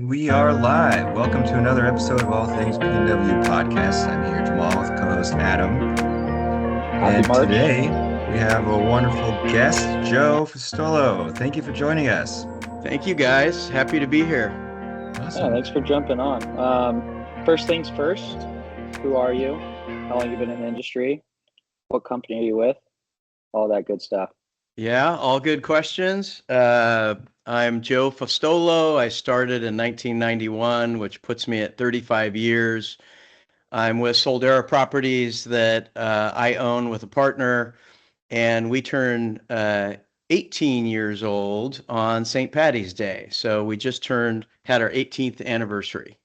We are live. Welcome to another episode of All Things PNW Podcast. I'm here, Jamal, with co-host Adam. Happy And March. today we have a wonderful guest, Joe Fustolo. Thank you for joining us. Thank you guys. Happy to be here. Yeah, Awesome. thanks for jumping on. First things first, who are you? How long have you been in the industry? What company are you with? All that good stuff. Yeah, all good questions. I'm Joe Fustolo. I started in 1991, which puts me at 35 years. I'm with Soldera Properties that I own with a partner, and we turn 18 years old on St. Patty's Day. So we just had our 18th anniversary.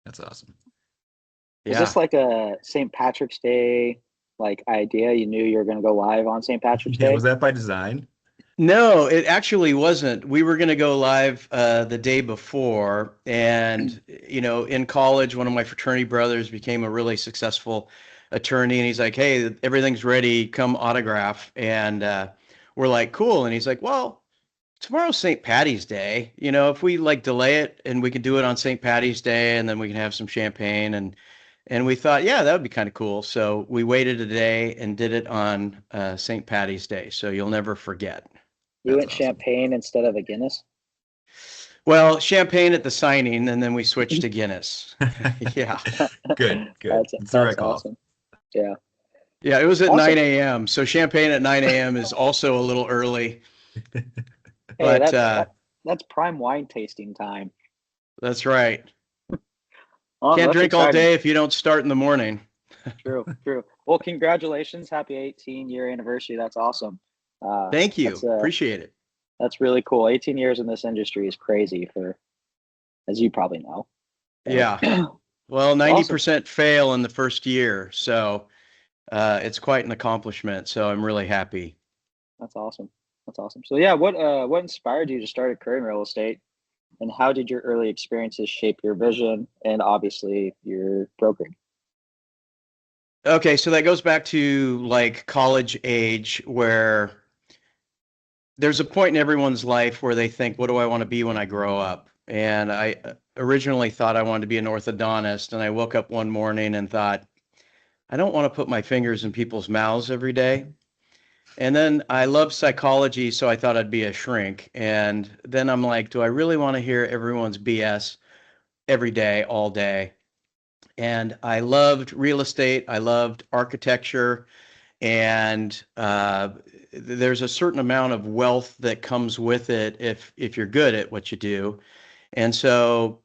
That's awesome. Was Yeah. this like a St. Patrick's Day idea? You knew you were going to go live on St. Patrick's Yeah, Day? was that by design? No, it actually wasn't. We were going to go live the day before, and in college, one of my fraternity brothers became a really successful attorney, and he's like, "Hey, everything's ready. Come autograph." And we're like, "Cool." And he's like, "Well, tomorrow's St. Patty's Day. If we delay it, and we can do it on St. Patty's Day, and then we can have some champagne." And we thought, yeah, that would be kind of cool. So we waited a day and did it on St. Patty's Day. So you'll never forget. You That's went awesome. champagne instead of a Guinness? Well, champagne at the signing, and then we switched to Guinness. Yeah. Good, good. That's It's the right that's call. awesome. Yeah. Yeah, it was at Awesome. 9 a.m. So champagne at 9 a.m. is also a little early, Hey, but that's prime wine tasting time. that's right. Awesome. Can't That's drink all exciting. day if you don't start in the morning. True, true. Well, congratulations. Happy 18-year anniversary. That's awesome. Thank you. That's Appreciate it. that's really cool. 18 years in this industry is crazy as you probably know. Yeah. So, Well, awesome. 90% fail in the first year. So it's quite an accomplishment. So I'm really happy. That's awesome. That's awesome. So yeah, what inspired you to start a career in real estate, and how did your early experiences shape your vision and obviously your brokerage? Okay, so that goes back to college age where there's a point in everyone's life where they think, what do I want to be when I grow up? And I originally thought I wanted to be an orthodontist. And I woke up one morning and thought, I don't want to put my fingers in people's mouths every day. And then I love psychology, so I thought I'd be a shrink. And then I'm like, do I really want to hear everyone's BS every day, all day? And I loved real estate. I loved architecture. And there's a certain amount of wealth that comes with it if you're good at what you do. And so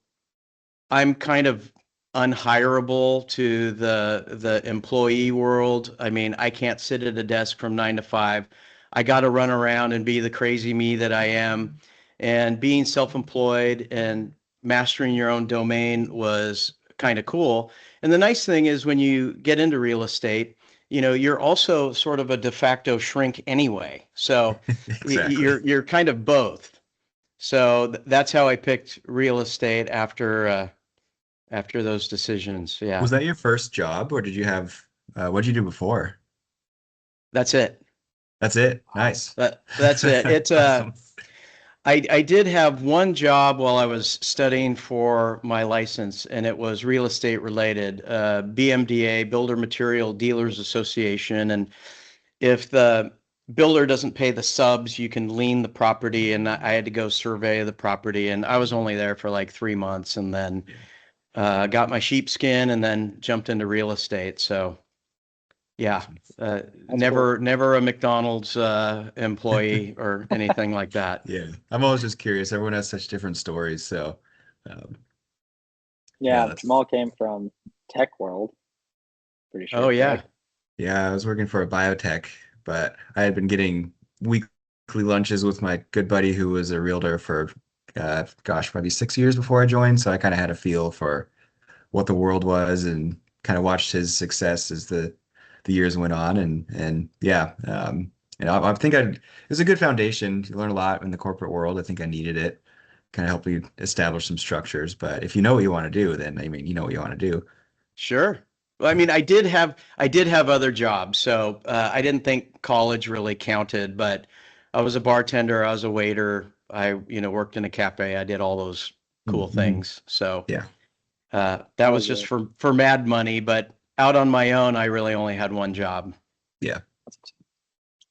I'm kind of unhireable to the employee world. I mean, I can't sit at a desk from 9 to 5. I got to run around and be the crazy me that I am. And being self-employed and mastering your own domain was kind of cool. And the nice thing is when you get into real estate, you're also sort of a de facto shrink anyway. So Exactly. you're kind of both. So that's how I picked real estate after those decisions. Yeah, Was that your first job, or did you have, what did you do before? that's it. That's it. Wow. Nice. That's it. Awesome. I did have one job while I was studying for my license, and it was real estate related, BMDA, Builder Material Dealers Association. And if the builder doesn't pay the subs, you can lien the property. And I had to go survey the property, and I was only there for like 3 months, and then Yeah. got my sheepskin, and then jumped into real estate. So yeah, Awesome. That's cool. never a McDonald's employee or anything like that. Yeah. I'm always just curious. Everyone has such different stories. So, um, yeah, Yeah, that's, Jamal came from tech world, pretty Oh sure, yeah. correct? yeah, I was working for a biotech, but I had been getting weekly lunches with my good buddy who was a realtor for, gosh, maybe 6 years before I joined. So I kind of had a feel for what the world was and kind of watched his success as the years went on. And yeah, I think it was a good foundation. You learn a lot in the corporate world. I think I needed it, kind of help you establish some structures. But if you know what you want to do, then I mean, you know what you want to do. Sure. Well, I mean, I did have other jobs, so I didn't think college really counted, but I was a bartender, I was a waiter, I worked in a cafe, I did all those cool things. So Yeah. that was just for mad money, but out on my own, I really only had one job. Yeah.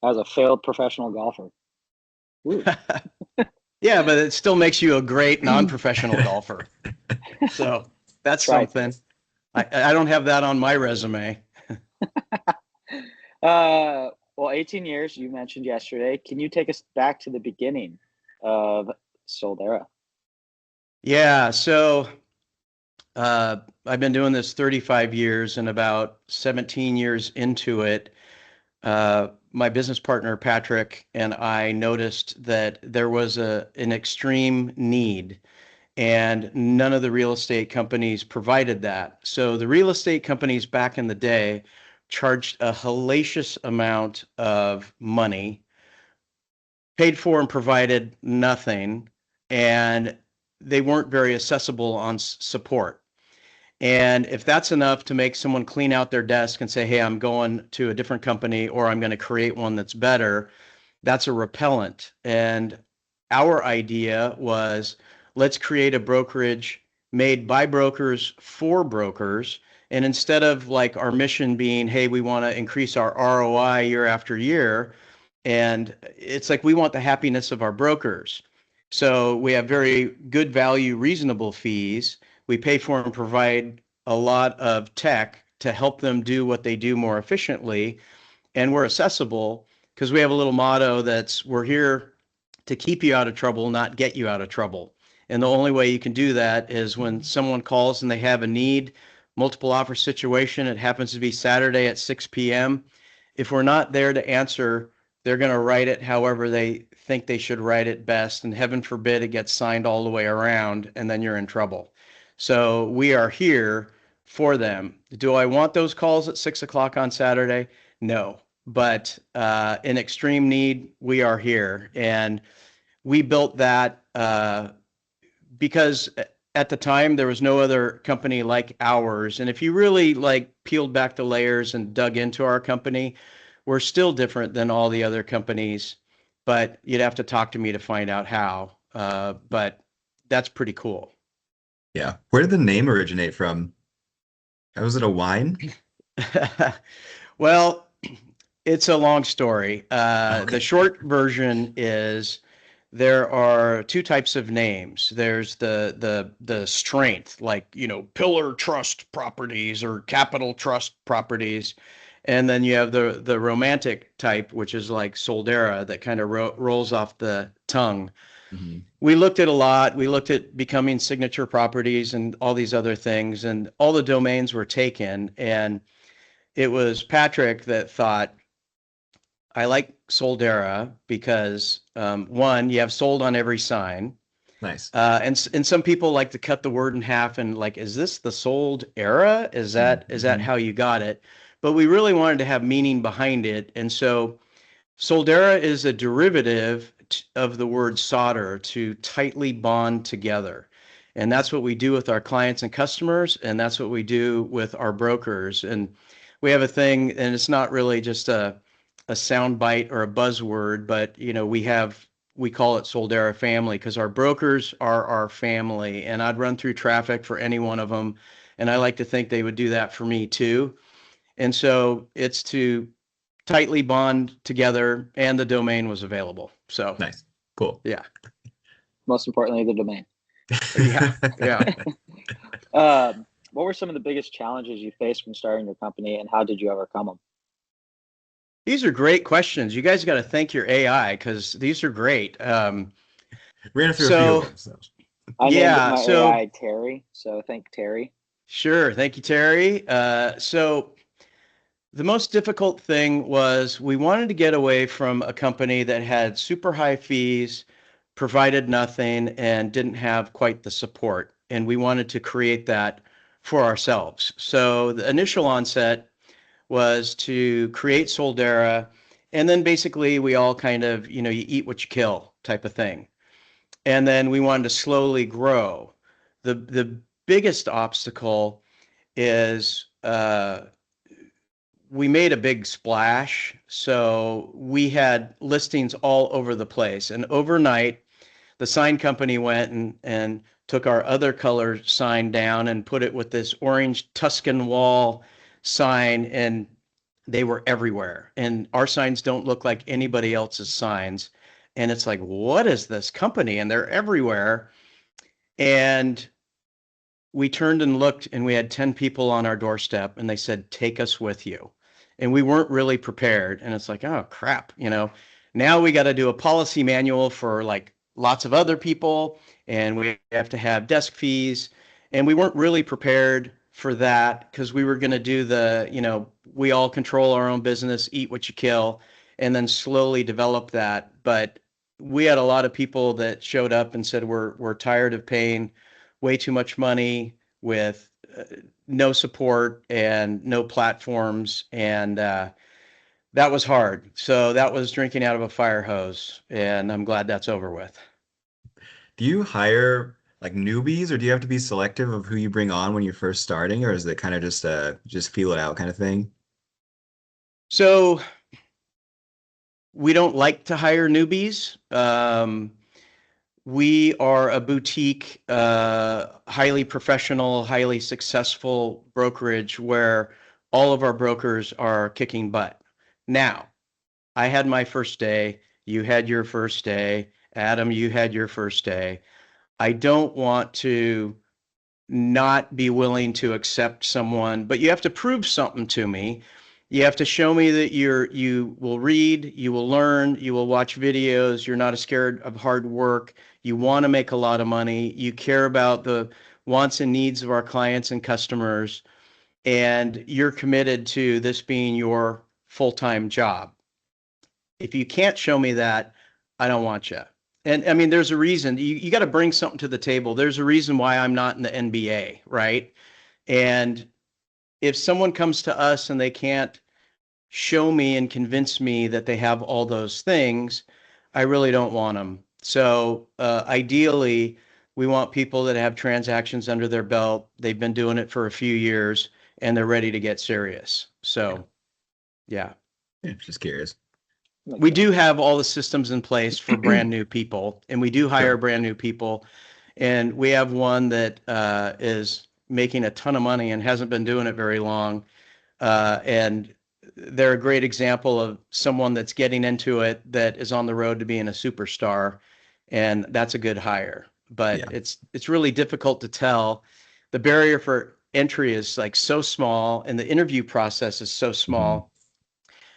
I was a failed professional golfer. Yeah, but it still makes you a great non-professional golfer. So that's something. I don't have that on my resume. Well, 18 years you mentioned yesterday. Can you take us back to the beginning of Soldera? Yeah, so I've been doing this 35 years, and about 17 years into it, my business partner, Patrick, and I noticed that there was an extreme need, and none of the real estate companies provided that. So the real estate companies back in the day charged a hellacious amount of money, paid for and provided nothing, and they weren't very accessible on support. And if that's enough to make someone clean out their desk and say, hey, I'm going to a different company, or I'm going to create one that's better, that's a repellent. And our idea was, let's create a brokerage made by brokers for brokers. And instead of like our mission being, hey, we want to increase our ROI year after year, and it's like we want the happiness of our brokers. So we have very good value, reasonable fees. We pay for and provide a lot of tech to help them do what they do more efficiently. And we're accessible because we have a little motto that's, we're here to keep you out of trouble, not get you out of trouble. And the only way you can do that is when someone calls and they have a need, multiple offer situation, it happens to be Saturday at 6 p.m. If we're not there to answer, they're going to write it however they think they should write it best. And heaven forbid it gets signed all the way around, and then you're in trouble. So we are here for them. Do I want those calls at 6 o'clock on Saturday? No. But in extreme need, we are here. And we built that because at the time there was no other company like ours. And if you really like peeled back the layers and dug into our company, we're still different than all the other companies, but you'd have to talk to me to find out how. But that's pretty cool. Yeah. Where did the name originate from? Was it a wine? Well, it's a long story. Okay. The short version is there are two types of names. There's the strength, like, you know, pillar trust properties or capital trust properties. And then you have the romantic type, which is like Soldera, that kind of rolls off the tongue. Mm-hmm. We looked at a lot. We looked at becoming signature properties and all these other things, and all the domains were taken. And it was Patrick that thought, I like Soldera because one, you have sold on every sign. Nice. And some people like to cut the word in half and like, is this the sold era? Is that how you got it? But we really wanted to have meaning behind it. And so Soldera is a derivative of the word solder, to tightly bond together. And that's what we do with our clients and customers. And that's what we do with our brokers. And we have a thing, and it's not really just a sound bite or a buzzword, but you know, we call it Soldera family because our brokers are our family, and I'd run through traffic for any one of them. And I like to think they would do that for me too. And so it's to tightly bond together, and the domain was available. So nice. Cool. Yeah. Most importantly, the domain. Yeah. What were some of the biggest challenges you faced when starting your company, and how did you overcome them? These are great questions. You guys got to thank your AI because these are great. Ran through a few of them. So. I named my AI Terry, so thank Terry. Sure. Thank you, Terry. So the most difficult thing was we wanted to get away from a company that had super high fees, provided nothing, and didn't have quite the support. And we wanted to create that for ourselves. So the initial onset was to create Soldera, and then basically we all kind of, you know, you eat what you kill type of thing. And then we wanted to slowly grow. The biggest obstacle is we made a big splash. So we had listings all over the place. And overnight, the sign company went and took our other color sign down and put it with this orange Tuscan wall sign, and they were everywhere. And our signs don't look like anybody else's signs. And it's like, what is this company? And they're everywhere. And we turned and looked, and we had 10 people on our doorstep, and they said, take us with you. And we weren't really prepared. And it's like, oh crap, now we got to do a policy manual for like lots of other people, and we have to have desk fees. And we weren't really prepared for that, because we were going to do we all control our own business, eat what you kill, and then slowly develop that. But we had a lot of people that showed up and said, we're tired of paying way too much money with no support and no platforms. And that was hard. So that was drinking out of a fire hose. And I'm glad that's over with. Do you hire like newbies, or do you have to be selective of who you bring on when you're first starting, or is it kind of just feel it out kind of thing? So we don't like to hire newbies. We are a boutique, highly professional, highly successful brokerage where all of our brokers are kicking butt. Now, I had my first day. You had your first day. Adam, you had your first day. I don't want to not be willing to accept someone, but you have to prove something to me. You have to show me that you will read, you will learn, you will watch videos, you're not scared of hard work, you want to make a lot of money, you care about the wants and needs of our clients and customers, and you're committed to this being your full-time job. If you can't show me that, I don't want you. And I mean, there's a reason. You got to bring something to the table. There's a reason why I'm not in the NBA, right? And if someone comes to us and they can't show me and convince me that they have all those things, I really don't want them. So ideally, we want people that have transactions under their belt. They've been doing it for a few years and they're ready to get serious. So, yeah. Just curious. We do have all the systems in place for brand new people, and we do hire Sure. brand new people. And we have one that is making a ton of money and hasn't been doing it very long. And they're a great example of someone that's getting into it that is on the road to being a superstar, and that's a good hire. But Yeah. it's really difficult to tell. The barrier for entry is like so small, and the interview process is so Mhm. small.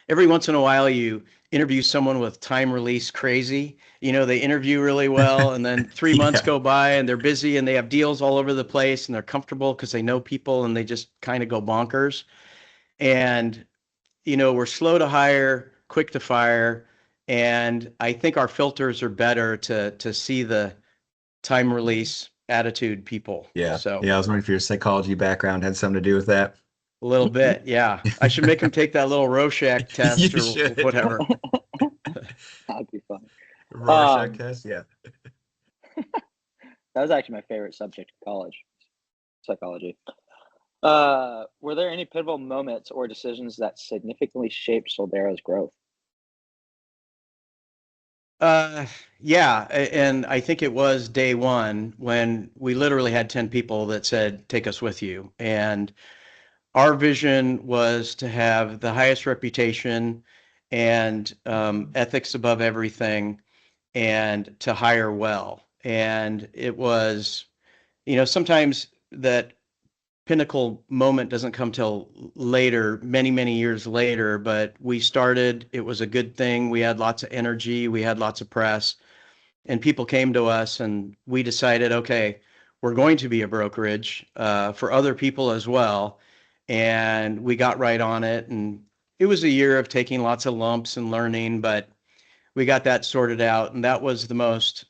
Every once in a while, you interview someone with time release crazy. They interview really well, and then 3 months Yeah. go by and they're busy and they have deals all over the place and they're comfortable because they know people and they just kind of go bonkers. And we're slow to hire, quick to fire, and I think our filters are better to see the time release attitude people. Yeah. So Yeah. I was wondering if your psychology background had something to do with that. a little bit, yeah. I should make them take that little Rorschach test You or should. whatever. That'd be fun. Rorschach test. Yeah. That was actually my favorite subject in college, psychology. Were there any pivotal moments or decisions that significantly shaped Soldera's growth? Yeah, and I think it was day one when we literally had 10 people that said, take us with you. And our vision was to have the highest reputation and ethics above everything, and to hire well. And it was, sometimes that pinnacle moment doesn't come till later, many, many years later, but we started, it was a good thing. We had lots of energy, we had lots of press, and people came to us, and we decided, okay, we're going to be a brokerage for other people as well. And we got right on it. And it was a year of taking lots of lumps and learning, but we got that sorted out. And that was the most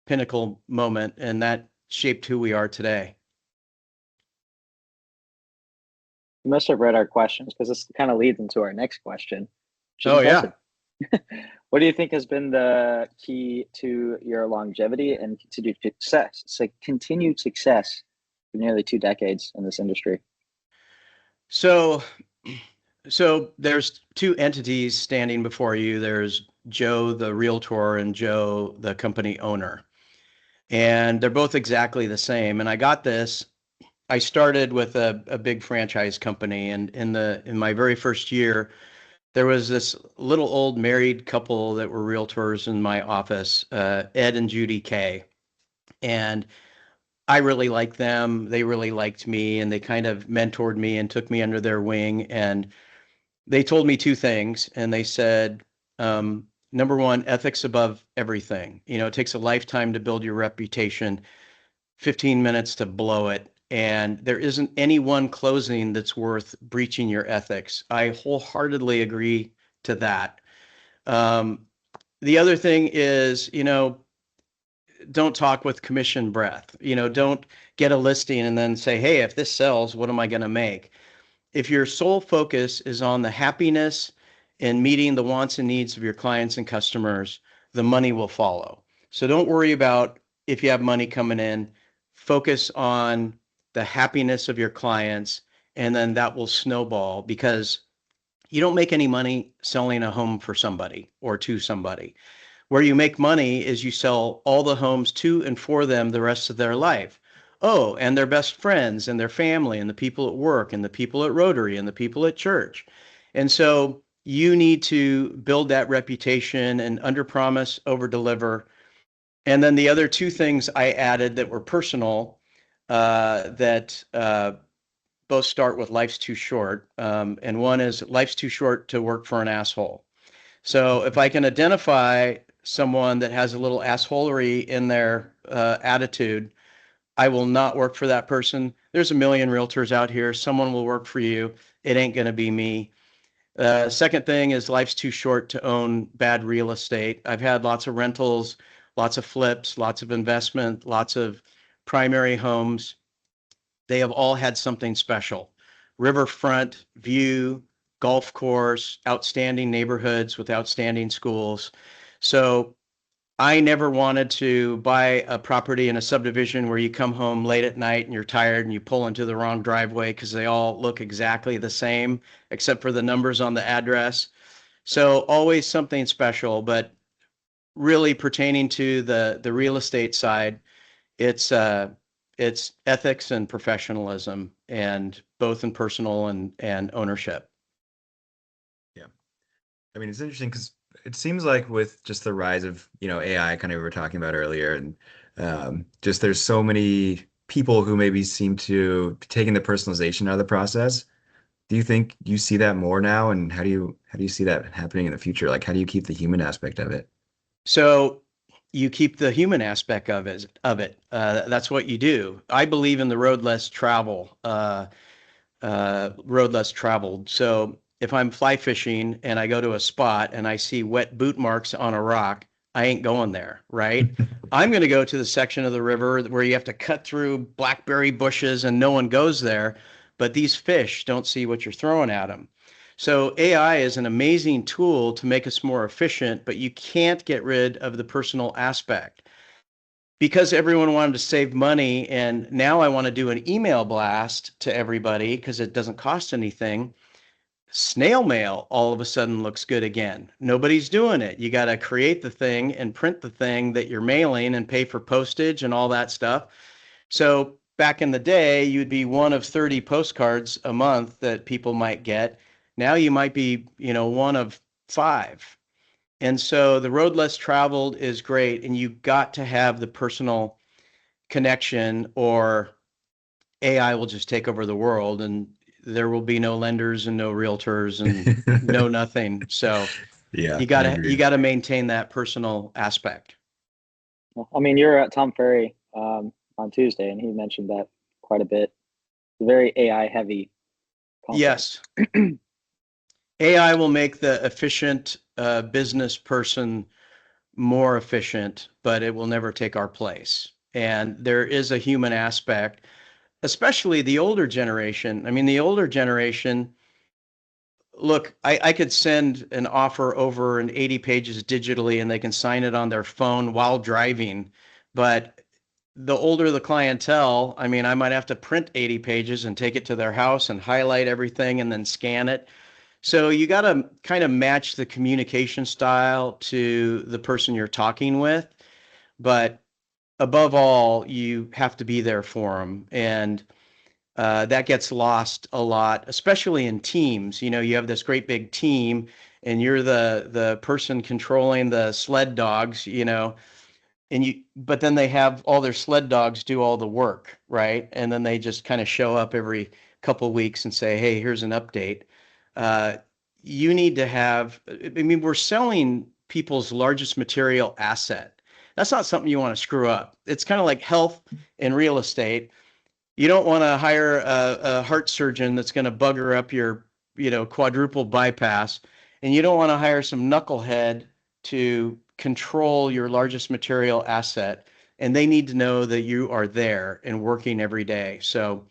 pinnacle moment. And that shaped who we are today. You must have read our questions, because this kind of leads into our next question, which is Oh, impressive. yeah. What do you think has been the key to your longevity and continued success for nearly 2 decades in this industry? So there's two entities standing before you. There's Joe, the realtor, and Joe, the company owner. and they're both exactly the same. And I started with a big franchise company, and in my very first year, there was this little old married couple that were realtors in my office, Ed and Judy Kay. And I really liked them. They really liked me, and they kind of mentored me and took me under their wing. And they told me two things. And they said, number one, ethics above everything. It takes a lifetime to build your reputation, 15 minutes to blow it. And there isn't any one closing that's worth breaching your ethics. I wholeheartedly agree to that. The other thing is, don't talk with commission breath. Don't get a listing and then say, hey, if this sells, what am I going to make? If your sole focus is on the happiness and meeting the wants and needs of your clients and customers, the money will follow. So don't worry about if you have money coming in. Focus on the happiness of your clients, and then that will snowball, because you don't make any money selling a home for somebody or to somebody. Where you make money is you sell all the homes to and for them the rest of their life. Oh, and their best friends and their family and the people at work and the people at Rotary and the people at church. And so you need to build that reputation and under promise, over deliver. And then the other two things I added that were personal, that both start with life's too short. And one is life's too short to work for an asshole. So if I can identify someone that has a little assholery in their attitude, I will not work for that person. There's a million realtors out here. Someone will work for you. It ain't going to be me. Second thing is life's too short to own bad real estate. I've had lots of rentals, lots of flips, lots of investment, lots of primary homes. They have all had something special. Riverfront view, golf course, outstanding neighborhoods with outstanding schools. So I never wanted to buy a property in a subdivision where you come home late at night and you're tired and you pull into the wrong driveway because they all look exactly the same except for the numbers on the address. So always something special, but really pertaining to the real estate side, it's ethics and professionalism, and both in personal and ownership. Yeah. I mean, it's interesting because it seems like with just the rise of, AI, kind of we were talking about earlier, and just there's so many people who maybe seem to be taking the personalization out of the process. Do you think you see that more now? And how do you see that happening in the future? Like, how do you keep the human aspect of it? So you keep the human aspect of it. That's what you do. I believe in the road less traveled. So if I'm fly fishing and I go to a spot and I see wet boot marks on a rock, I ain't going there, right? I'm going to go to the section of the river where you have to cut through blackberry bushes and no one goes there, but these fish don't see what you're throwing at them. So AI is an amazing tool to make us more efficient, but you can't get rid of the personal aspect. Because everyone wanted to save money, and now I want to do an email blast to everybody because it doesn't cost anything. Snail mail all of a sudden looks good again. Nobody's doing it. You got to create the thing and print the thing that you're mailing and pay for postage and all that stuff. So back in the day, you'd be one of 30 postcards a month that people might get. Now you might be, one of five. And so the road less traveled is great, and you got to have the personal connection, or AI will just take over the world, and there will be no lenders and no realtors and no nothing. So Yeah, you I gotta you agree. gotta maintain that personal aspect. I mean, you're at Tom Ferry on Tuesday, and he mentioned that quite a bit. Very AI heavy conference. Yes, AI will make the efficient business person more efficient, but it will never take our place. And there is a human aspect, especially the older generation. I mean, the older generation, look, I could send an offer over in 80 pages digitally and they can sign it on their phone while driving. But the older the clientele, I mean, I might have to print 80 pages and take it to their house and highlight everything and then scan it. So you got to kind of match the communication style to the person you're talking with. But above all, you have to be there for them. And that gets lost a lot, especially in teams. You know, you have this great big team and you're the person controlling the sled dogs, you know, but then they have all their sled dogs do all the work, right? And then they just kind of show up every couple of weeks and say, hey, here's an update. Uh, you need to have, I mean, we're selling people's largest material asset. That's not something you want to screw up. It's kind of like health and real estate. You don't want to hire a heart surgeon that's going to bugger up your, you know, quadruple bypass, and you don't want to hire some knucklehead to control your largest material asset. And they need to know that you are there and working every day. So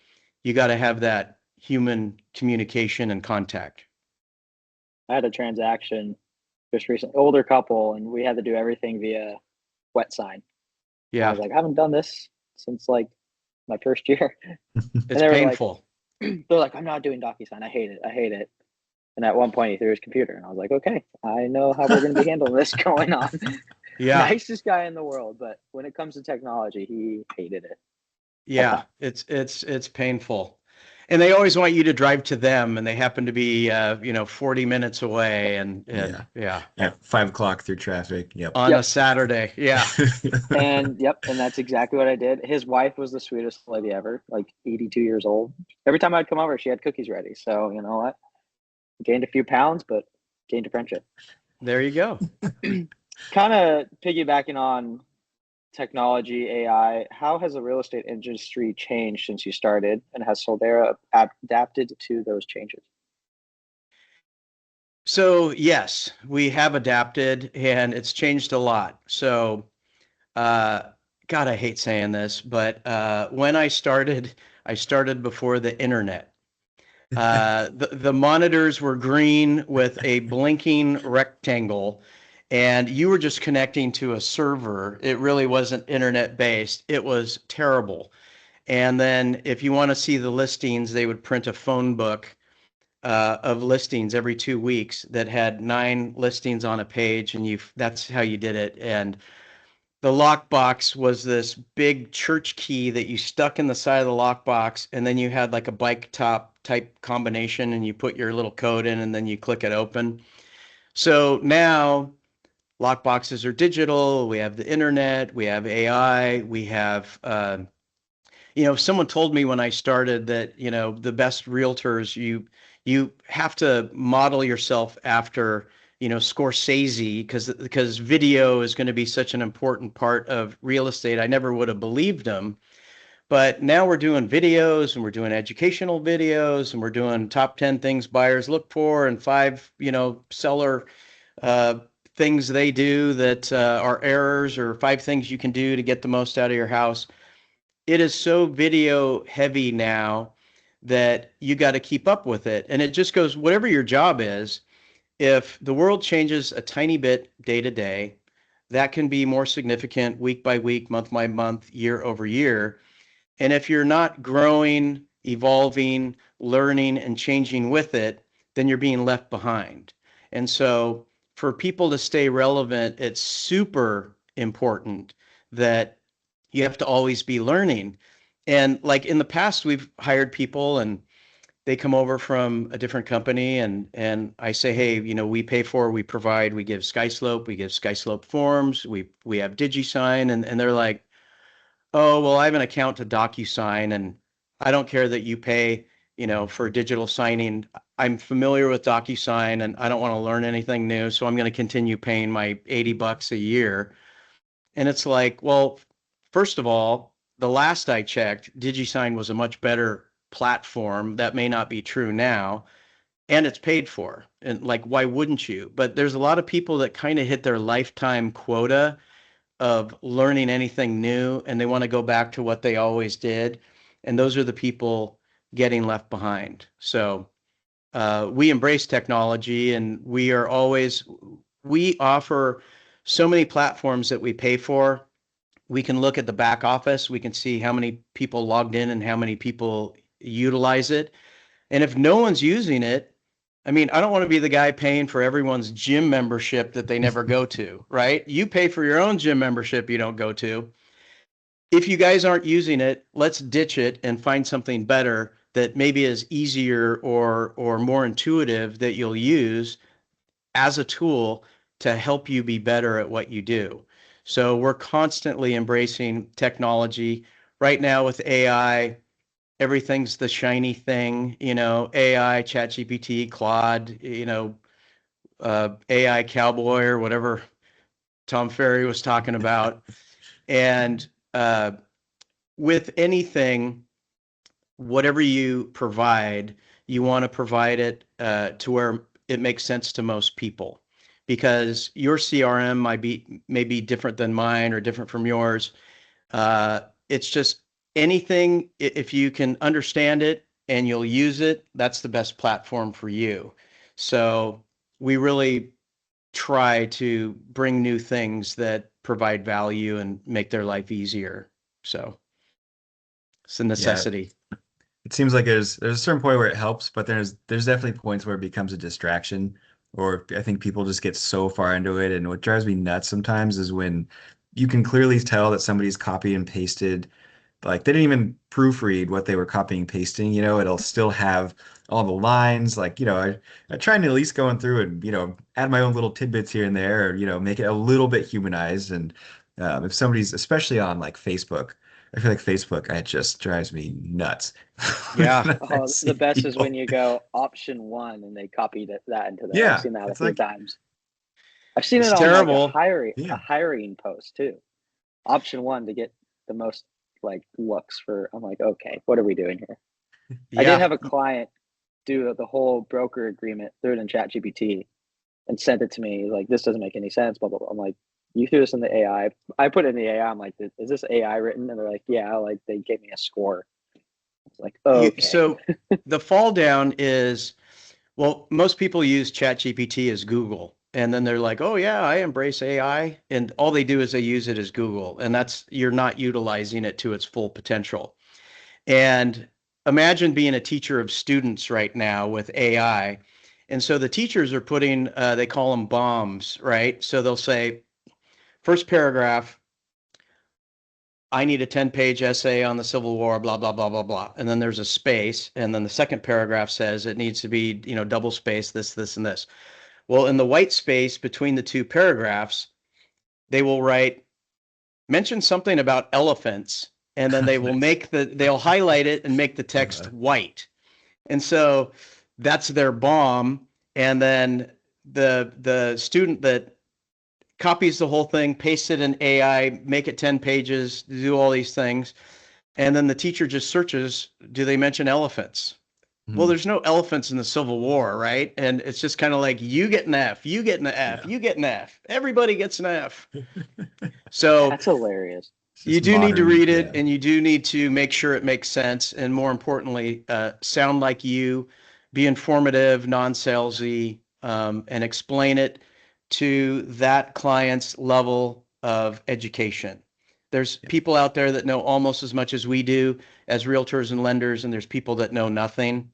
you got to have that human communication and contact. I had a transaction just recently, older couple, and we had to do everything via wet sign. I was Yeah, like, I haven't done this since like my first year. And it's they were like, painful. they're like, I'm not doing DocuSign. I hate it. I hate it. And at one point he threw his computer and I was like, okay, I know how we're going to be handling this going on. Yeah. Nicest guy in the world. But when it comes to technology, he hated it. Yeah, it's painful. And they always want you to drive to them and they happen to be you know, 40 minutes away and Yeah. yeah, At 5 o'clock through traffic. Yep. on a Yep. Saturday. Yeah. And yep. And that's exactly what I did. His wife was the sweetest lady ever, like 82 years old. Every time I'd come over, she had cookies ready. So you know what? Gained a few pounds, but gained a friendship. There you go. Kind of piggybacking on technology, AI, how has the real estate industry changed since you started, and has Soldera adapted to those changes? So, yes, we have adapted and it's changed a lot. So, uh, God, I hate saying this, but when I started before the internet. The monitors were green with a blinking rectangle, and you were just connecting to a server. It really wasn't internet based. It was terrible. And then if you want to see the listings, they would print a phone book of listings every 2 weeks that had 9 listings on a page, and that's how you did it. And the lockbox was this big church key that you stuck in the side of the lockbox, and then you had like a bike top type combination, and you put your little code in, and then you click it open. So now lockboxes are digital. We have the internet. We have AI. We have, you know, someone told me when I started that, you know, the best realtors, you have to model yourself after, you know, Scorsese, because video is going to be such an important part of real estate. I never would have believed him. But now we're doing videos and we're doing educational videos and we're doing top 10 things buyers look for and 5, you know, seller uh, things they do that are errors, or 5 things you can do to get the most out of your house. It is so video heavy now that you got to keep up with it. And it just goes, whatever your job is, if the world changes a tiny bit day to day, that can be more significant week by week, month by month, year over year. And if you're not growing, evolving, learning, and changing with it, then you're being left behind. And so for people to stay relevant, it's super important that you have to always be learning. And like in the past, we've hired people and they come over from a different company, and I say, hey, you know, we provide, we give SkySlope forms, we have DigiSign, and they're like, oh, well, I have an account to DocuSign, and I don't care that you pay, you know, for digital signing. I'm familiar with DocuSign, and I don't want to learn anything new, so I'm going to continue paying my $80 a year. And it's like, well, first of all, the last I checked, DigiSign was a much better platform. That may not be true now, and it's paid for. And like, why wouldn't you? But there's a lot of people that kind of hit their lifetime quota of learning anything new, and they want to go back to what they always did. And those are the people getting left behind. So we embrace technology, and we offer so many platforms that we pay for. We can look at the back office. We can see how many people logged in and how many people utilize it. And if no one's using it, I mean, I don't want to be the guy paying for everyone's gym membership that they never go to, right? You pay for your own gym membership you don't go to. if you guys aren't using it, let's ditch it and find something better that maybe is easier or more intuitive that you'll use as a tool to help you be better at what you do. So we're constantly embracing technology. Right now with AI, everything's the shiny thing, AI, ChatGPT, Claude, AI cowboy or whatever Tom Ferry was talking about. And with anything, whatever you provide, you want to provide it to where it makes sense to most people, because your CRM may be different than mine or different from yours. It's just anything, if you can understand it and you'll use it, that's the best platform for you. So we really try to bring new things that provide value and make their life easier. So it's a Yeah, necessity. it seems like there's a certain point where it helps, but there's definitely points where it becomes a distraction, or I think people just get so far into it. And what drives me nuts sometimes is when you can clearly tell that somebody's copy and pasted, like they didn't even proofread what they were copying and pasting. It'll still have all the lines. Like, I try to at least going through and, add my own little tidbits here and there, or, make it a little bit humanized. And if somebody's, especially on like Facebook, I feel like Facebook, it just drives me nuts. Yeah. I Oh, the see best is when people. you go option one and they copied that into there. I've Yeah, seen that a it's few like, times. I've seen It's it on like a terrible. hiring a yeah, hiring post too. Option one to get the most like looks for. I'm like, okay, what are we doing here? I did Yeah. have a client do the whole broker agreement, threw it in ChatGPT and sent it to me. Like, this doesn't make any sense. Blah blah blah. I'm like, you threw this in the AI. I put it in the AI. I'm like, is this AI written? And they're like, yeah. Like, they gave me a score. I was like, okay. So the fall down is, well, most people use ChatGPT as Google. And then they're like, oh, yeah, I embrace AI. And all they do is they use it as Google. And you're not utilizing it to its full potential. And imagine being a teacher of students right now with AI. And so the teachers are putting, they call them bombs, right? So they'll say, first paragraph, I need a 10-page essay on the Civil War, blah, blah, blah, blah, blah. And then there's a space. And then the second paragraph says it needs to be, double space, this, and this. Well, in the white space between the two paragraphs, they will write, mention something about elephants, and then nice. they'll highlight it and make the Uh, text white. And so that's their bomb. And then the student that copies the whole thing, pastes it in AI, make it 10 pages, do all these things. And then the teacher just searches, do they mention elephants? Well, mhm, there's no elephants in the Civil War, right? And it's just kind of like, you get an F, you get an F, yeah. you get an F, everybody gets an F. So That's hilarious. It's you just do need to modern. read it, Yeah. and you do need to make sure it makes sense, and more importantly, sound like you, be informative, non-salesy, and explain it to that client's level of education. There's Yeah. people out there that know almost as much as we do as realtors and lenders, and there's people that know nothing.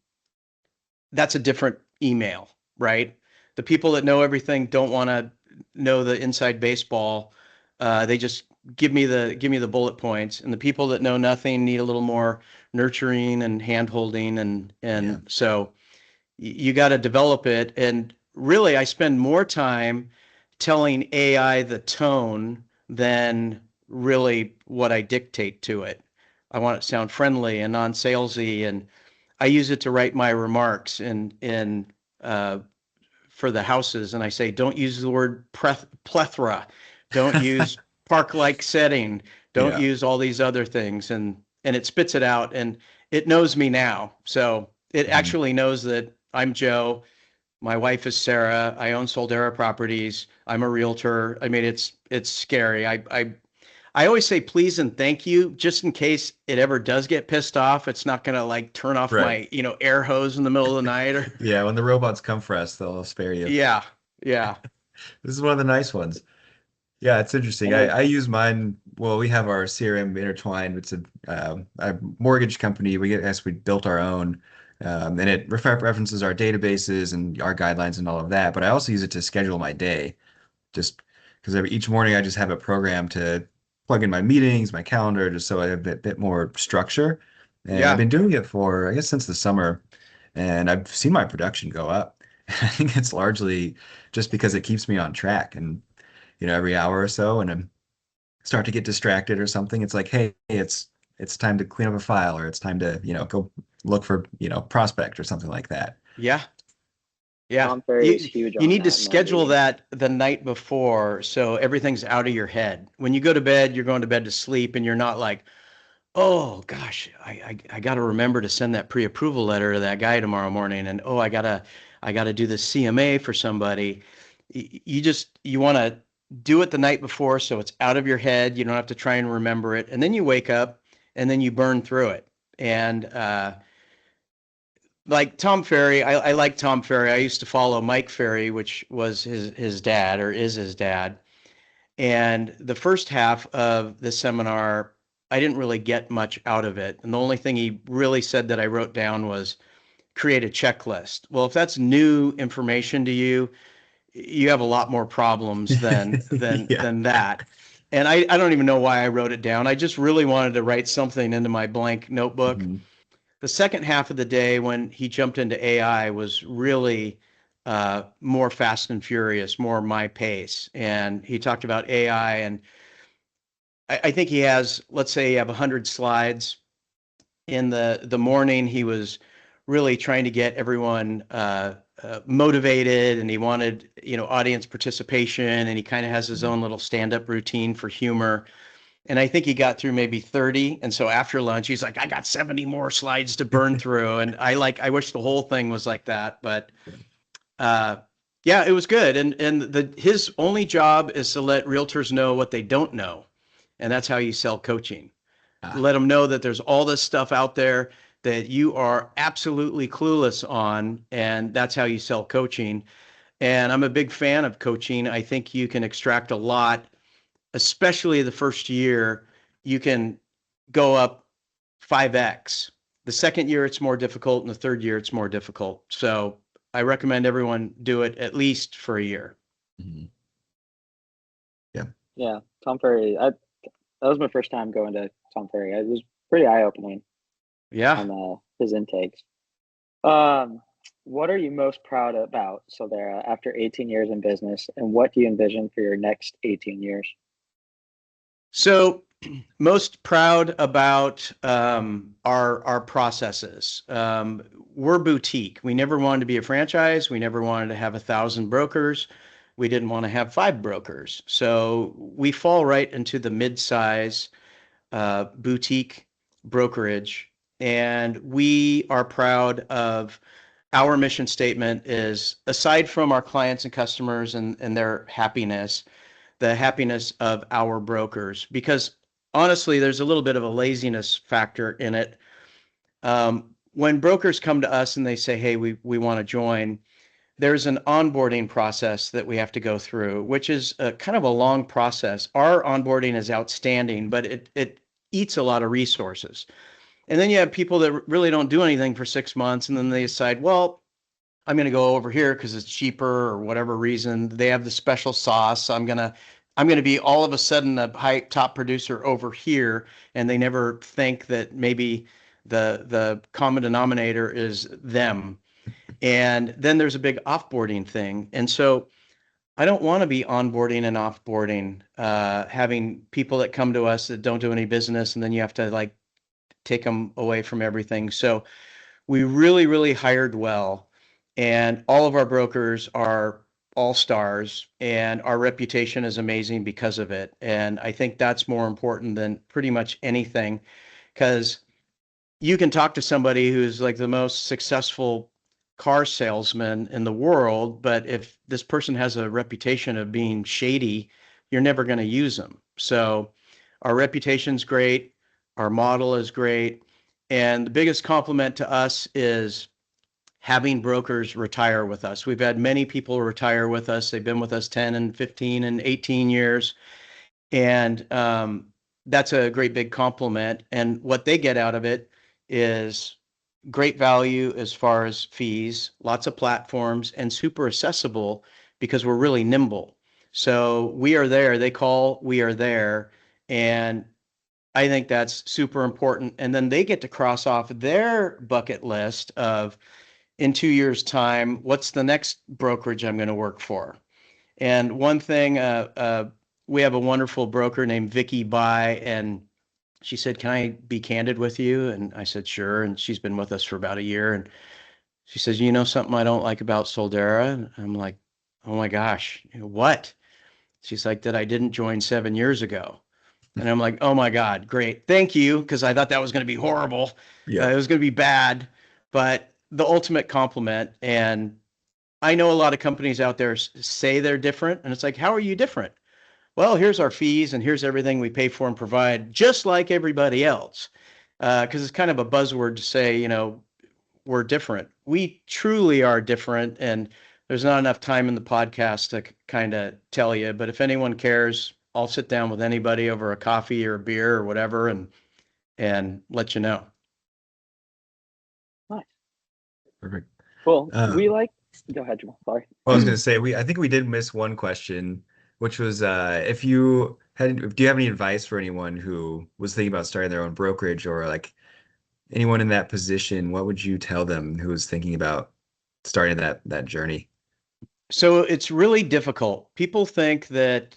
That's a different email, right? The people that know everything don't want to know the inside baseball. They just give me the bullet points, and the people that know nothing need a little more nurturing and hand holding, Yeah. and so you got to develop it. And really, I spend more time telling AI the tone than really what I dictate to it. I want it to sound friendly and non-salesy, and I use it to write my remarks in uh, for the houses, and I say, don't use the word plethora, don't use park-like setting, don't Yeah. use all these other things, and it spits it out, and it knows me now. So it Mhm. actually knows that I'm Joe. My wife is Sarah. I own Soldera properties. I'm a realtor. I mean, it's scary. I always say please and thank you, just in case it ever does get pissed off. It's not gonna like turn off Right. my, air hose in the middle of the night or Yeah. When the robots come for us, they'll spare you. yeah, yeah. This is one of the nice ones. Yeah, it's I interesting. I, know. I use mine. Well, we have our CRM intertwined. It's a mortgage company. We built our own, and it references our databases and our guidelines and all of that. But I also use it to schedule my day, just because each morning I just have it programmed to plug in my meetings, my calendar, just so I have a bit more structure. And I've Yeah. been doing it for, I guess, since the summer, and I've seen my production go up. I think it's largely just because it keeps me on track. And, every hour or so, and I'm start to get distracted or something, it's like, hey, it's time to clean up a file, or it's time to, go look for, prospect or something like that. Yeah. Yeah. Tom Ferry is You huge you on need to that in my schedule meeting. that the night before so everything's out of your head. When you go to bed, you're going to bed to sleep and you're not like, oh gosh, I got to remember to send that pre-approval letter to that guy tomorrow morning, and oh, I gotta do the CMA for somebody. You want to do it the night before so it's out of your head. You don't have to try and remember it, and then you wake up and then you burn through it. And like Tom Ferry, I like Tom Ferry. I used to follow Mike Ferry, which was his dad or is his dad. And the first half of the seminar, I didn't really get much out of it. And the only thing he really said that I wrote down was create a checklist. Well, if that's new information to you, you have a lot more problems than than Yeah. than that. And I don't even know why I wrote it down. I just really wanted to write something into my blank notebook. Mhm. The second half of the day when he jumped into AI was really more fast and furious, more my pace. And he talked about AI, and I think he has, let's say you have 100 slides. In the morning, he was really trying to get everyone motivated, and he wanted, audience participation, and he kind of has his own little stand-up routine for humor. And I think he got through maybe 30. And so after lunch, he's like, I got 70 more slides to burn through. And I wish the whole thing was like that. But uh, yeah, it was good. And his only job is to let realtors know what they don't know. And that's how you sell coaching. Ah, Let them know that there's all this stuff out there that you are absolutely clueless on. And that's how you sell coaching. And I'm a big fan of coaching. I think you can extract a lot, especially the first year. You can go up 5x. The second year it's more difficult, and the third year it's more difficult. So I recommend everyone do it at least for a year. mhm. Yeah. Yeah, Tom Ferry. That was my first time going to Tom Ferry. It was pretty eye opening Yeah. on his intakes. Um, what are you most proud about, Soldera, after 18 years in business, and what do you envision for your next 18 years? So most proud about our processes. We're boutique. We never wanted to be a franchise. We never wanted to have 1,000 brokers. We didn't want to have 5 brokers. So we fall right into the mid-size boutique brokerage, and we are proud of our mission statement is, aside from our clients and customers and their happiness, the happiness of our brokers. Because honestly, there's a little bit of a laziness factor in it. When brokers come to us and they say, hey, we want to join, there's an onboarding process that we have to go through, which is a kind of a long process. Our onboarding is outstanding, but it eats a lot of resources. And then you have people that really don't do anything for 6 months, and then they decide, well, I'm going to go over here because it's cheaper or whatever reason. They have the special sauce. I'm going to be all of a sudden a high top producer over here, and they never think that maybe the common denominator is them. And then there's a big offboarding thing. And so I don't want to be onboarding and offboarding, having people that come to us that don't do any business, and then you have to like take them away from everything. So we really, really hired well, and all of our brokers are all stars, and our reputation is amazing because of it. And I think that's more important than pretty much anything, because you can talk to somebody who's like the most successful car salesman in the world, but if this person has a reputation of being shady, you're never going to use them. So our reputation's great, our model is great, and the biggest compliment to us is having brokers retire with us. We've had many people retire with us. They've been with us 10 and 15 and 18 years. And that's a great big compliment. And what they get out of it is great value as far as fees, lots of platforms, and super accessible because we're really nimble. So we are there. They call, we are there. And I think that's super important. And then they get to cross off their bucket list of, in 2 years' time, what's the next brokerage I'm going to work for? And one thing, we have a wonderful broker named Vicky Bai, and she said, "Can I be candid with you?" And I said, "Sure." And she's been with us for about a year. And she says, "You know something I don't like about Soldera?" And I'm like, "Oh my gosh, what?" She's like, "That I didn't join 7 years ago." And I'm like, "Oh my God, great. Thank you." Because I thought that was going to be horrible. Yeah. It was going to be bad, but the ultimate compliment. And I know a lot of companies out there say they're different. And it's like, how are you different? Well, here's our fees and here's everything we pay for and provide, just like everybody else. Because it's kind of a buzzword to say, we're different. We truly are different. And there's not enough time in the podcast to kind of tell you. But if anyone cares, I'll sit down with anybody over a coffee or a beer or whatever and let you know. Nice. Perfect. Cool. Um, Go ahead, Jamal. Sorry. I was going to say I think we did miss one question, which was if you had do you have any advice for anyone who was thinking about starting their own brokerage or like anyone in that position, what would you tell them who was thinking about starting that journey? So it's really difficult. People think that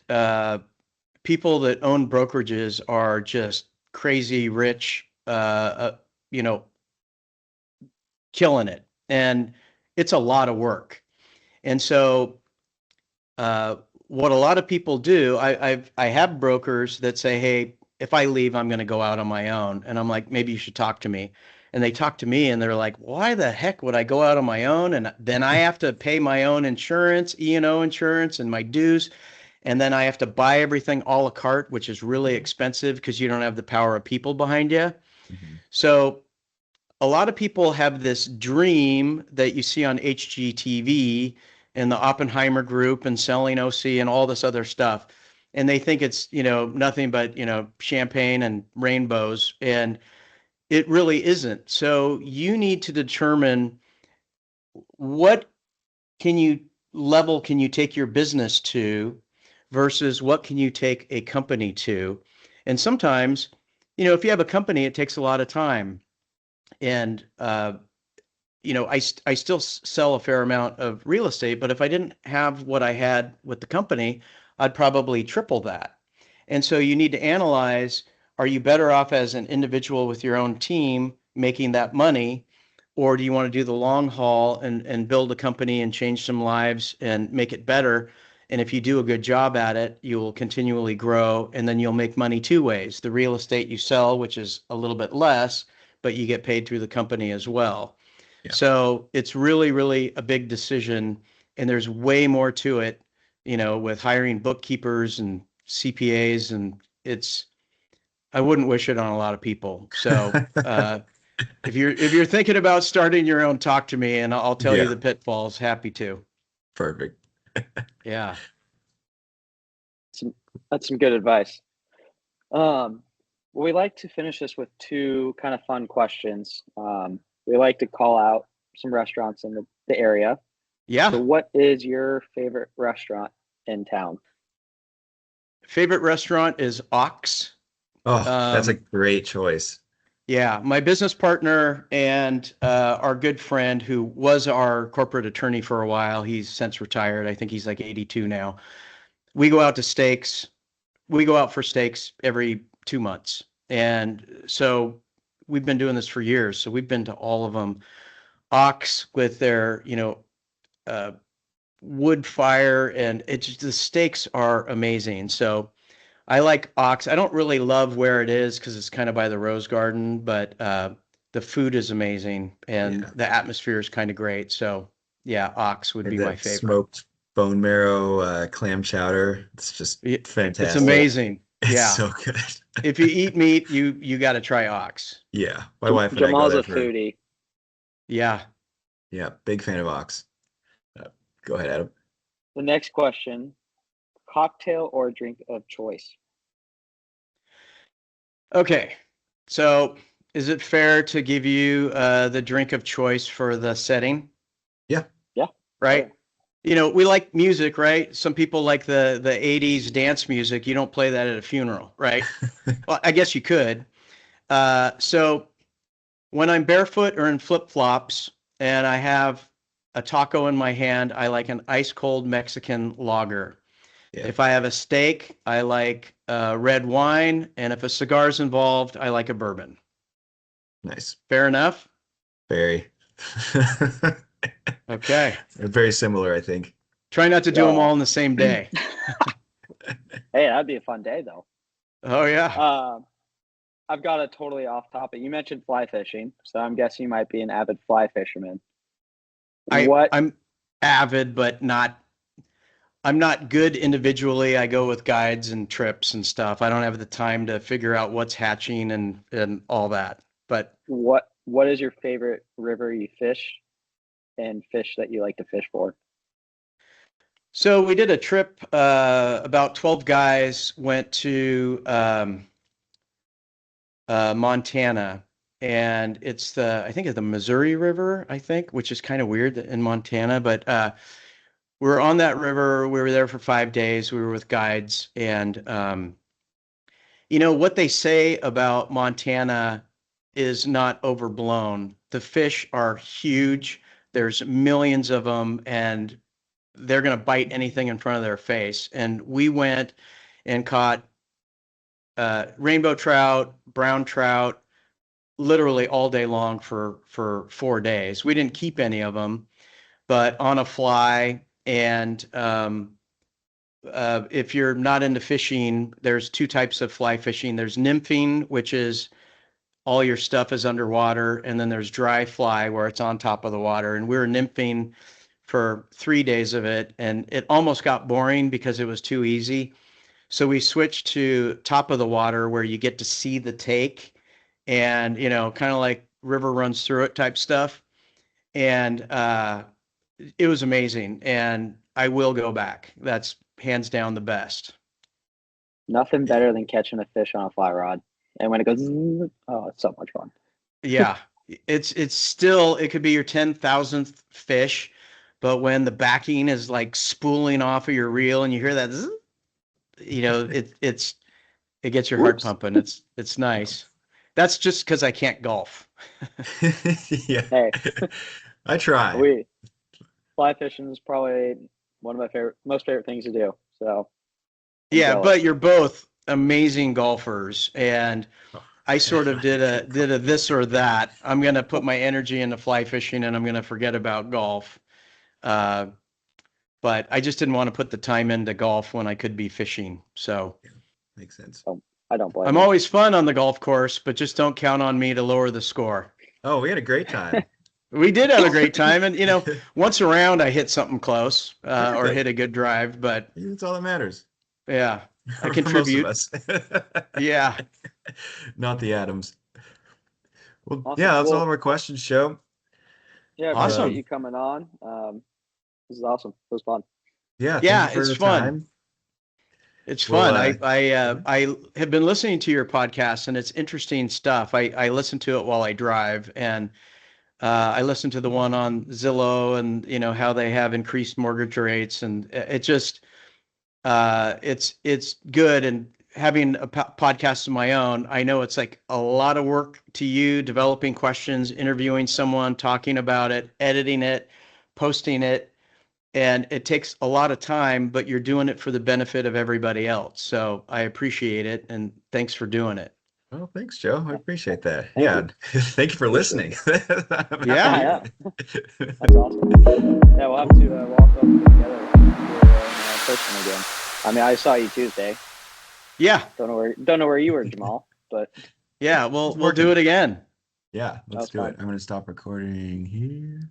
people that own brokerages are just crazy rich, you know, killing it. And it's a lot of work. And so uh, what a lot of people do, I have brokers that say, "Hey, if I leave, I'm going to go out on my own." And I'm like, "Maybe you should talk to me." And they talk to me and they're like, "Why the heck would I go out on my own? And then I have to pay my own insurance, E&O insurance and my dues. And then I have to buy everything a la carte, which is really expensive because you don't have the power of people behind you." Mhm. So a lot of people have this dream that you see on HGTV and the Oppenheimer Group and selling OC and all this other stuff. And they think it's, nothing but, champagne and rainbows. And it really isn't. So you need to determine what can you can you take your business to versus what can you take a company to. And sometimes, if you have a company, it takes a lot of time. And I still sell a fair amount of real estate, but if I didn't have what I had with the company, I'd probably triple that. And so you need to analyze, are you better off as an individual with your own team making that money, or do you want to do the long haul and build a company and change some lives and make it better? And if you do a good job at it, you will continually grow and then you'll make money two ways. The real estate you sell, which is a little bit less, but you get paid through the company as well. Yeah. So it's really, really a big decision. And there's way more to it, with hiring bookkeepers and CPAs. And I wouldn't wish it on a lot of people. So if you're thinking about starting your own, talk to me and I'll tell you Yeah, the pitfalls. Happy to. perfect. Yeah. That's some good advice. Well, we like to finish this with two kind of fun questions. We like to call out some restaurants in the area. Yeah. So what is your favorite restaurant in town? Favorite restaurant is Ox. Oh, that's a Um, great choice. Yeah, my business partner and our good friend who was our corporate attorney for a while, he's since retired. I think he's like 82 now. We go out to steaks. We go out for steaks every 2 months. And so we've been doing this for years. So we've been to all of them. Ox with their, uh, wood fire, and the steaks are amazing. So I like Ox. I don't really love where it is because it's kind of by the Rose Garden, but the food is amazing and Yeah. the atmosphere is kind of great. So yeah, Ox would And be my that favorite. smoked bone marrow clam chowder. It's just It's fantastic. Oh, amazing. It's Yeah. so good. If you eat meat, you got to try Ox. Yeah, my wife and I go Jamal's there a for, foodie. Yeah. yeah, big fan of ox. Uh, Go ahead, Adam. The next question, cocktail or drink of choice? Okay. So is it fair to give you the drink of choice for the setting? Yeah, Yeah. Oh, yeah. Right? we like music, right? Some people like the 80s dance music. You don't play that at a funeral, right? Well, I guess you could. So when I'm barefoot or in flip-flops and I have a taco in my hand, I like an ice cold Mexican lager. Yeah. If I have a steak, I like red wine, and if a cigar's involved, I like a bourbon. Nice. Fair enough? Very. Okay. Very similar, I think. Try not to do them all in the same day. Hey, that'd be a fun day though. Oh yeah. I've got a totally off topic. You mentioned fly fishing, so I'm guessing you might be an avid fly fisherman. I'm avid, but I'm not good individually. I go with guides and trips and stuff. I don't have the time to figure out what's hatching and all that. But what is your favorite river you fish and fish that you like to fish for? so we did a trip. About 12 guys went to Montana, and I think it's the Missouri River, I think, which is kind of weird in Montana, but we were on that river. We were there for 5 days. We were with guides, and what they say about Montana is not overblown. The fish are huge. There's millions of them, and they're going to bite anything in front of their face. And we went and caught rainbow trout, brown trout, literally all day long for 4 days. We didn't keep any of them, but on a fly. And if you're not into fishing, there's two types of fly fishing. There's nymphing, which is all your stuff is underwater, and then there's dry fly where it's on top of the water. And we were nymphing for 3 days of it, and it almost got boring because it was too easy. So we switched to top of the water where you get to see the take and, kind of like river runs through it type stuff. And it was amazing. And I will go back. That's hands down the best. Nothing better than catching a fish on a fly rod. And when it goes, oh, it's so much fun. Yeah. It's still, it could be your 10,000th fish, but when the backing is like spooling off of your reel and you hear that, it gets your heart pumping. It's nice. That's just because I can't golf. Yeah. Hey, I try. Fly fishing is probably one of my most favorite things to do. So yeah, but you're both amazing golfers, and I sort of did a this or that. I'm gonna put my energy into fly fishing, and I'm gonna forget about golf. But I just didn't want to put the time into golf when I could be fishing. So yeah, makes sense. I don't blame I'm you. always fun on the golf course, but just don't count on me to lower the score. Oh, we had a great time. We did have a great time, and once around I hit something close or hit a good drive, but that's all that matters. Yeah, I contribute. Most of us. Yeah, not the Adams. Well, Awesome. yeah, that's all of our questions, show. Yeah, awesome. Appreciate you coming on. This is awesome. It was fun. Yeah, it's fun. Time. It's fun. I have been listening to your podcast, and it's interesting stuff. I listen to it while I drive, and I listen to the one on Zillow, and how they have increased mortgage rates, and it just it's good. And having a podcast of my own, I know it's like a lot of work to you, developing questions, interviewing someone, talking about it, editing it, posting it. And it takes a lot of time, but you're doing it for the benefit of everybody else. So I appreciate it. And thanks for doing it. Well, thanks, Joe. I appreciate that. Thank you for listening. Yeah. That's awesome. Yeah, we'll have to walk up together in person again. I mean, I saw you Tuesday. Yeah. Don't know where you were, Jamal, but yeah, we'll do it again. Yeah, let's do it. I'm going to stop recording here.